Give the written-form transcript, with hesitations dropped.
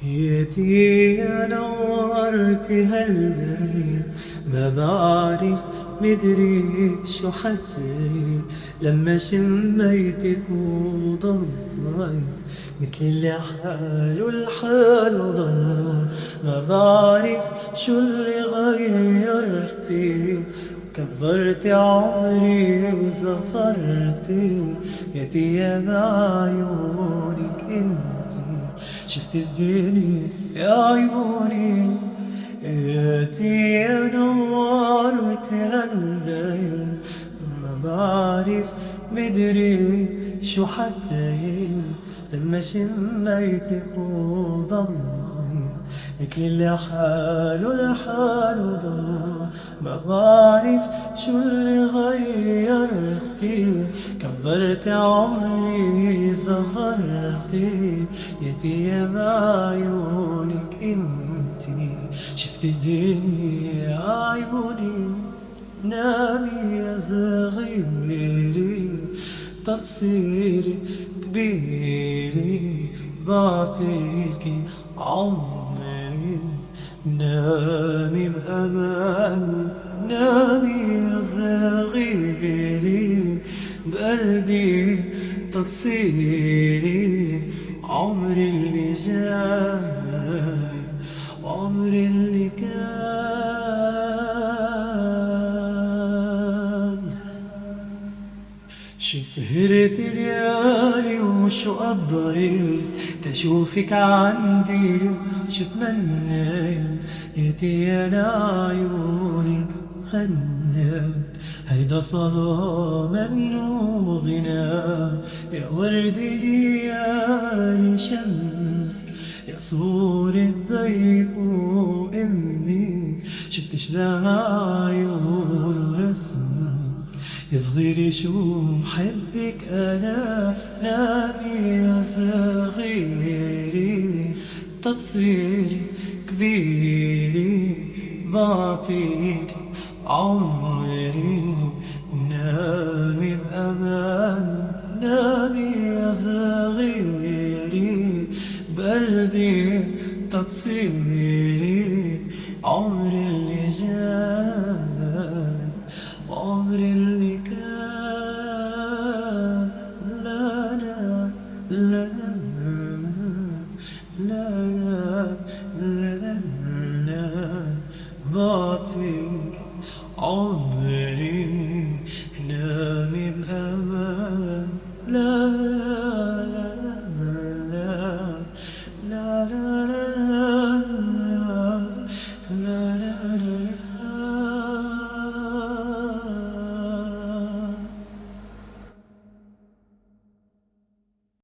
ياتي يا نورت هالليل، ما بعرف مدري شو حسيت لما شميتك وضميت مثل اللي حاله الحال ضل. ما بعرف شو اللي غيرتي، كبرتي عمري وزفرتي. ياتي يا بعيونك انتي شفت الدنيا يا عيوني. ياتي يا نورت هالليل، ما بعرف مدري شو حسيت لما شميتك وضميت مثل اللي حاله الحال ضل. ما بعرف شو اللي غيرتي، كبرت عمري صغرتي. ياتي يا بعيونك انتي شفت الدنيا يا عيوني. نامي يا صغيري تصيري كبيري، بعطيكي عمري. نامي بأمان، نامي يا صغيري بقلبي تصيري عمري اللي جاي وعمري اللي كان. شو سهرت ليالي وشو قضيت تشوفك عندي، شو تمنيت ياتي يا لعيونك غنيت. هيدا صدى منو غنى يا ورد ليالي شمك، يا صورة ضيف وأمي شفت شبه عيون رسمك. يا صغيري شو بحبك أنا، نامي يا صغيري تصيري كبيري، بعطيك عمري. نامي بأمان، نامي يا صغيري بقلبي تصيري عمري اللي جاي وعمري اللي كان. لا لا لا لا لا